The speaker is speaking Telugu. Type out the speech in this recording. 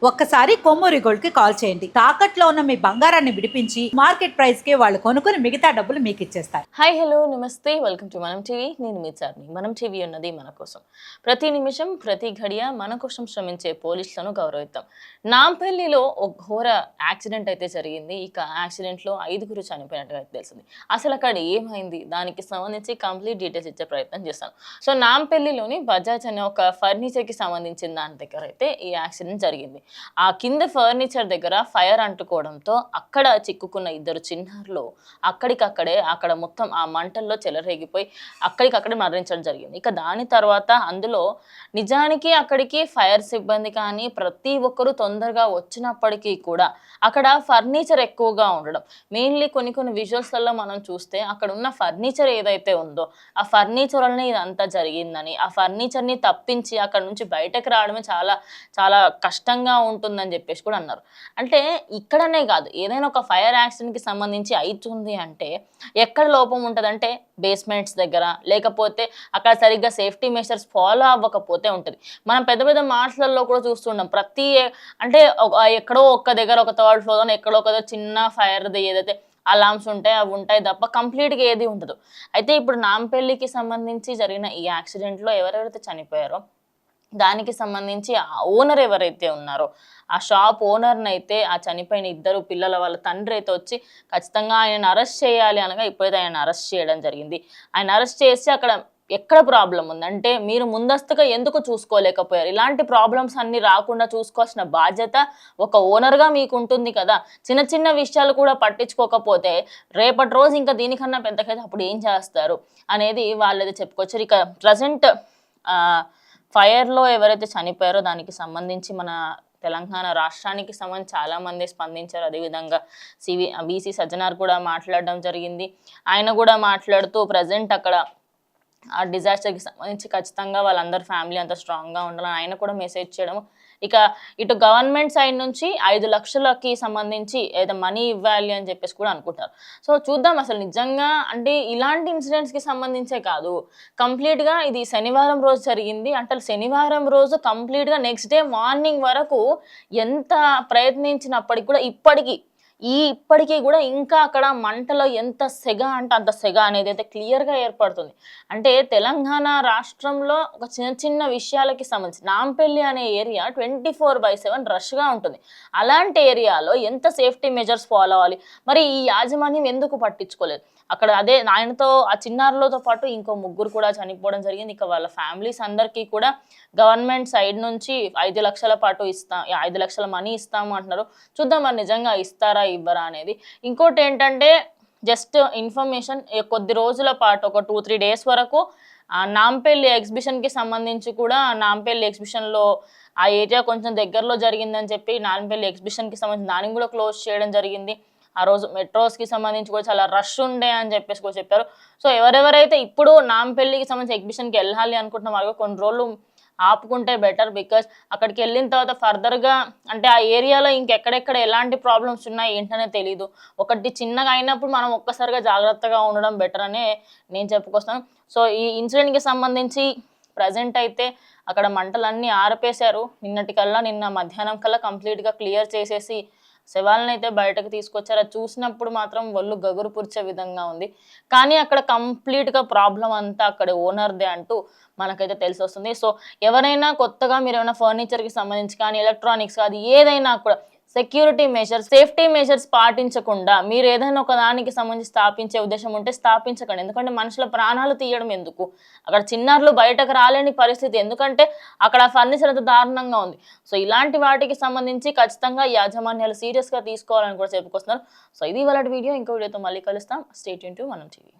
ఒక్కసారి కొమ్మూరి గోల్డ్ కి కాల్ చేయండి. తాకట్లో ఉన్న మీ బంగారాన్ని విడిపించి మార్కెట్ ప్రైస్ కి వాళ్ళు కొనుక్కుని మిగతా డబ్బులు మీకు ఇచ్చేస్తారు. హాయ్ హలో నమస్తే, వెల్కమ్ టు మనం టీవీ. నేను మీ చార్మి. మనం టీవీ ఉన్నది మన కోసం. ప్రతి నిమిషం ప్రతి ఘడియ మన కోసం శ్రమించే పోలీసులను గౌరవిద్దాం. నాంపల్లిలో ఒక ఘోర యాక్సిడెంట్ అయితే జరిగింది. ఇక యాక్సిడెంట్లో 5గురు చనిపోయినట్టుగా అయితే తెలిసింది. అసలు అక్కడ ఏమైంది, దానికి సంబంధించి కంప్లీట్ డీటెయిల్స్ ఇచ్చే ప్రయత్నం చేస్తాను. సో నాంపల్లిలోని బజాజ్ అనే ఒక ఫర్నిచర్కి సంబంధించిన దాని దగ్గర అయితే ఈ యాక్సిడెంట్ జరిగింది. ఆ కింద ఫర్నిచర్ దగ్గర ఫైర్ అంటుకోవడంతో అక్కడ చిక్కుకున్న 2 చిన్నారులు అక్కడ మొత్తం ఆ మంటల్లో చెలరేగిపోయి అక్కడికక్కడే మరణించడం జరిగింది. ఇక దాని తర్వాత అందులో నిజానికి అక్కడికి ఫైర్ సిబ్బంది కానీ ప్రతి ఒక్కరూ తొందరగా వచ్చినప్పటికీ కూడా అక్కడ ఫర్నిచర్ ఎక్కువగా ఉండడం, మెయిన్లీ కొన్ని విజువల్స్లలో మనం చూస్తే అక్కడ ఉన్న ఫర్నిచర్ ఏదైతే ఉందో ఆ ఫర్నిచర్ వల్లనే ఇదంతా జరిగిందని, ఆ ఫర్నిచర్ని తప్పించి అక్కడ నుంచి బయటకు రావడమే చాలా చాలా కష్టంగా ఉంటుందని చెప్పేసి కూడా అన్నారు. అంటే ఇక్కడనే కాదు, ఏదైనా ఒక ఫైర్ యాక్సిడెంట్కి సంబంధించి అవుతుంది అంటే ఎక్కడ లోపం ఉంటుందంటే బేస్మెంట్స్ దగ్గర, లేకపోతే అక్కడ సరిగ్గా సేఫ్టీ మెషర్స్ ఫాలో అవ్వకపోతే ఉంటుంది. మనం పెద్ద పెద్ద మార్ట్స్లలో కూడా చూస్తున్నాం. అంటే ఎక్కడో ఒక్క దగ్గర ఒక థర్డ్ ఫ్లోర్ ఎక్కడో ఒక చిన్న ఫైర్ది ఏదైతే అలామ్స్ ఉంటాయి అవి ఉంటాయి తప్ప కంప్లీట్గా ఏది ఉండదు. అయితే ఇప్పుడు నాంపల్లికి సంబంధించి జరిగిన ఈ యాక్సిడెంట్లో ఎవరెవరైతే చనిపోయారో దానికి సంబంధించి ఆ ఓనర్ ఎవరైతే ఉన్నారో ఆ షాప్ ఓనర్ని అయితే ఆ చనిపోయిన 2 పిల్లల వాళ్ళ తండ్రి అయితే వచ్చి ఖచ్చితంగా ఆయనను అరెస్ట్ చేయాలి అనగా ఇప్పుడైతే ఆయన అరెస్ట్ చేయడం జరిగింది. ఆయన అరెస్ట్ చేసి అక్కడ ఎక్కడ ప్రాబ్లం ఉందంటే మీరు ముందస్తుగా ఎందుకు చూసుకోలేకపోయారు, ఇలాంటి ప్రాబ్లమ్స్ అన్ని రాకుండా చూసుకోవాల్సిన బాధ్యత ఒక ఓనర్గా మీకు ఉంటుంది కదా. చిన్న చిన్న విషయాలు కూడా పట్టించుకోకపోతే రేపటి రోజు ఇంకా దీనికన్నా పెద్దకైతే అప్పుడు ఏం చేస్తారు అనేది వాళ్ళైతే చెప్పుకోవచ్చు. ఇక ప్రజెంట్ ఫైర్లో ఎవరైతే చనిపోయారో దానికి సంబంధించి మన తెలంగాణ రాష్ట్రానికి సంబంధించి చాలామంది స్పందించారు. అదేవిధంగా వీసీ సజ్జనార్ కూడా మాట్లాడడం జరిగింది. ఆయన కూడా మాట్లాడుతూ ప్రజెంట్ అక్కడ ఆ డిజాస్టర్కి సంబంధించి ఖచ్చితంగా వాళ్ళందరూ ఫ్యామిలీ అంతా స్ట్రాంగ్గా ఉండాలని ఆయన కూడా మెసేజ్ చేయడం. ఇక ఇటు గవర్నమెంట్ సైడ్ నుంచి 5 లక్షలకి సంబంధించి ఏదో మనీ ఇవ్వాలి అని చెప్పేసి కూడా అనుకుంటారు. సో చూద్దాం అసలు నిజంగా అంటే ఇలాంటి ఇన్సిడెంట్స్కి సంబంధించే కాదు, కంప్లీట్గా ఇది శనివారం రోజు జరిగింది అంటే శనివారం రోజు కంప్లీట్గా నెక్స్ట్ డే మార్నింగ్ వరకు ఎంత ప్రయత్నించినప్పటికీ కూడా ఇప్పటికీ కూడా ఇంకా అక్కడ మంటలో ఎంత సెగ అంటే అంత సెగ అనేది అయితే క్లియర్గా ఏర్పడుతుంది. అంటే తెలంగాణ రాష్ట్రంలో ఒక చిన్న విషయాలకి సంబంధించి నాంపల్లి అనే ఏరియా 24/7 రష్గా ఉంటుంది. అలాంటి ఏరియాలో ఎంత సేఫ్టీ మెజర్స్ ఫాలో అవ్వాలి, మరి ఈ యాజమాన్యం ఎందుకు పట్టించుకోలేదు? అక్కడ అదే ఆయనతో ఆ చిన్నారులతో పాటు ఇంకో 3 కూడా చనిపోవడం జరిగింది. ఇక వాళ్ళ ఫ్యామిలీస్ అందరికీ కూడా గవర్నమెంట్ సైడ్ నుంచి 5 లక్షల పాటు 5 లక్షల మనీ ఇస్తాము అంటున్నారు. చూద్దాం మరి నిజంగా ఇస్తారా ఇవ్వరా అనేది. ఇంకోటి ఏంటంటే జస్ట్ ఇన్ఫర్మేషన్, కొద్ది రోజుల పాటు ఒక 2-3 డేస్ వరకు నాంపల్లి ఎగ్జిబిషన్కి సంబంధించి కూడా నాంపల్లి ఎగ్జిబిషన్లో ఆ ఏరియా కొంచెం దగ్గరలో జరిగిందని చెప్పి నాంపల్లి ఎగ్జిబిషన్కి సంబంధించి దాన్ని కూడా క్లోజ్ చేయడం జరిగింది. ఆ రోజు మెట్రోస్కి సంబంధించి కూడా చాలా రష్ ఉండే అని చెప్పేసి కూడా చెప్పారు. సో ఎవరెవరైతే ఇప్పుడు నాంపల్లికి సంబంధించి ఎగ్జిబిషన్కి వెళ్ళాలి అనుకుంటున్న వాళ్ళు కొన్ని రోజులు ఆపుకుంటే బెటర్. బికాజ్ అక్కడికి వెళ్ళిన తర్వాత ఫర్దర్గా అంటే ఆ ఏరియాలో ఇంకెక్కడెక్కడ ఎలాంటి ప్రాబ్లమ్స్ ఉన్నాయి ఏంటనే తెలీదు. ఒకటి చిన్నగా అయినప్పుడు మనం ఒక్కసారిగా జాగ్రత్తగా ఉండడం బెటర్ అనే నేను చెప్పుకొస్తాను. సో ఈ ఇన్సిడెంట్కి సంబంధించి ప్రజెంట్ అయితే అక్కడ మంటలన్నీ ఆర్పేశారు. నిన్న మధ్యాహ్నం కల్లా కంప్లీట్గా క్లియర్ చేసేసి శవాలను అయితే బయటకు తీసుకొచ్చారు. అది చూసినప్పుడు మాత్రం ఒళ్ళు గగురు పురిచే విధంగా ఉంది. కానీ అక్కడ కంప్లీట్గా ప్రాబ్లం అంతా అక్కడ ఓనర్దే అంటూ మనకైతే తెలిసి వస్తుంది. సో ఎవరైనా కొత్తగా మీరు ఏమైనా ఫర్నిచర్కి సంబంధించి కానీ ఎలక్ట్రానిక్స్ అది ఏదైనా కూడా సెక్యూరిటీ మెజర్స్ సేఫ్టీ మెజర్స్ పాటించకుండా మీరు ఏదైనా ఒక దానికి సంబంధించి స్థాపించే ఉద్దేశం ఉంటే స్థాపించకండి. ఎందుకంటే మనుషుల ప్రాణాలు తీయడం ఎందుకు, అక్కడ చిన్నారులు బయటకు రాలేని పరిస్థితి, ఎందుకంటే అక్కడ ఫర్నిచర్ అంత దారుణంగా ఉంది. సో ఇలాంటి వాటికి సంబంధించి ఖచ్చితంగా యాజమాన్యాలు సీరియస్గా తీసుకోవాలని కూడా చెప్పుకొస్తున్నారు. సో ఇది వాళ్ళ వీడియో. ఇంకో వీడియోతో మళ్ళీ కలుస్తాం. స్టే ట్యూన్ టు మనం టీవీ.